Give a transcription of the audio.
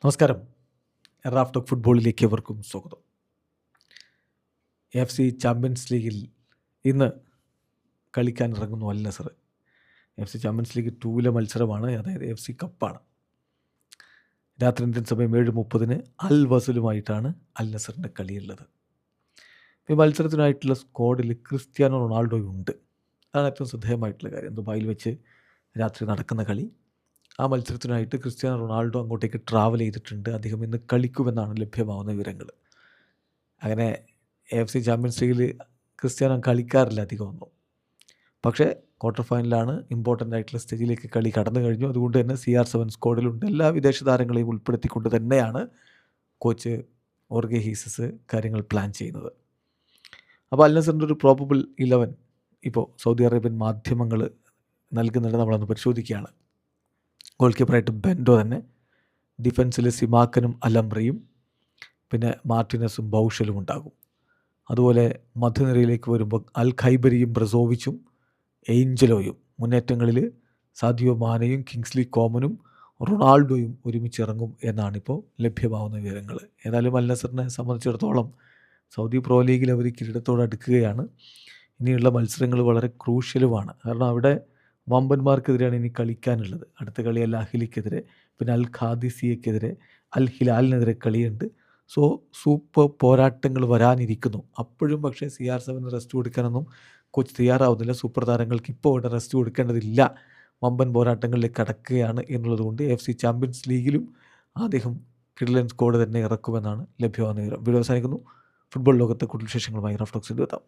നമസ്കാരം. Raf talk ഫുട്ബോളിലേക്ക് ഏവർക്കും സ്വാഗതം. എഫ് സി ചാമ്പ്യൻസ് ലീഗിൽ ഇന്ന് കളിക്കാൻ ഇറങ്ങുന്നു Al Nassr. F C champions league 2 മത്സരമാണ്, അതായത് എഫ് സി കപ്പാണ്. രാത്രി ഇന്ത്യൻ സമയം 7:30 അൽ വസലുമായിട്ടാണ് അൽ നസറിൻ്റെ കളിയുള്ളത്. ഈ മത്സരത്തിനായിട്ടുള്ള സ്ക്വാഡിൽ ക്രിസ്ത്യാനോ റൊണാൾഡോയുണ്ട്. അതാണ് ഏറ്റവും ശ്രദ്ധേയമായിട്ടുള്ള കാര്യം. ദുബായിൽ വെച്ച് രാത്രി നടക്കുന്ന കളി. ആ മത്സരത്തിനായിട്ട് ക്രിസ്ത്യാനോ റൊണാൾഡോ അങ്ങോട്ടേക്ക് ട്രാവൽ ചെയ്തിട്ടുണ്ട്. അദ്ദേഹം ഇന്ന് കളിക്കുമെന്നാണ് ലഭ്യമാവുന്ന വിവരങ്ങൾ. അങ്ങനെ എഫ് സി ചാമ്പ്യൻസ് ലീഗിൽ ക്രിസ്ത്യാനോ കളിക്കാറില്ല അധികമൊന്നും. പക്ഷേ ക്വാർട്ടർ ഫൈനലാണ്, ഇമ്പോർട്ടൻ്റ് ആയിട്ടുള്ള സ്റ്റേജിലേക്ക് കളി കടന്നു കഴിഞ്ഞു. അതുകൊണ്ട് തന്നെ CR7 സ്ക്വാഡിലുണ്ട്. എല്ലാ വിദേശ താരങ്ങളെയും ഉൾപ്പെടുത്തിക്കൊണ്ട് തന്നെയാണ് കോച്ച് ഓർഗെ ഹീസസ് കാര്യങ്ങൾ പ്ലാൻ ചെയ്യുന്നത്. അപ്പോൾ അൽ നസറിൻ്റെ ഒരു പ്രോബബിൾ 11 ഇപ്പോൾ സൗദി അറേബ്യൻ മാധ്യമങ്ങൾ നൽകുന്നുണ്ട്. നമ്മളൊന്ന് പരിശോധിക്കുകയാണ്. ഗോൾ കീപ്പറായിട്ട് ബെൻഡോ തന്നെ, ഡിഫൻസിൽ സിമാക്കനും അലംബ്രയും, പിന്നെ മാർട്ടിനസും ബൗഷലും ഉണ്ടാകും. അതുപോലെ മധ്യനിരയിലേക്ക് വരുമ്പോൾ അൽ ഖൈബരിയും ബ്രസോവിച്ചും ഏഞ്ചലോയും, മുന്നേറ്റങ്ങളിൽ സാദിയോ മാനയും കിങ്സ്ലി കോമനും റൊണാൾഡോയും ഒരുമിച്ചിറങ്ങും എന്നാണിപ്പോൾ ലഭ്യമാവുന്ന വിവരങ്ങൾ. ഏതായാലും അൽ നസറിനെ സംബന്ധിച്ചിടത്തോളം സൗദി പ്രോ ലീഗിൽ അവർ കിരീടത്തോട് അടുക്കുകയാണ്. ഇനിയുള്ള മത്സരങ്ങൾ വളരെ ക്രൂഷ്യലുമാണ്. കാരണം അവിടെ വമ്പന്മാർക്കെതിരെയാണ് ഇനി കളിക്കാനുള്ളത്. അടുത്ത കളി അൽ അഹ്ലിക്കെതിരെ, പിന്നെ അൽ ഖാദിസിയക്കെതിരെ, അൽ ഹിലാലിനെതിരെ കളിയുണ്ട്. സോ സൂപ്പർ പോരാട്ടങ്ങൾ വരാനിരിക്കുന്നു. അപ്പോഴും പക്ഷേ CR7 റെസ്റ്റ് കൊടുക്കാനൊന്നും കോച്ച് തയ്യാറാവുന്നില്ല. സൂപ്പർ താരങ്ങൾക്ക് ഇപ്പോൾ ഇവിടെ റെസ്റ്റ് കൊടുക്കേണ്ടതില്ല, വമ്പൻ പോരാട്ടങ്ങളിലേക്ക് കടക്കുകയാണ് എന്നുള്ളതുകൊണ്ട് എഫ് സി ചാമ്പ്യൻസ് ലീഗിലും അദ്ദേഹം കിടിലൻ സ്ക്വാഡ് തന്നെ ഇറക്കുമെന്നാണ് ലഭ്യമാകുന്ന വിവരം. വീഡിയോ അവസാനിക്കുന്നു. ഫുട്ബോൾ ലോകത്തെ കൂടുതൽ വിശേഷങ്ങളുമായി റാഫ് ടോക്സിൽ എത്താം.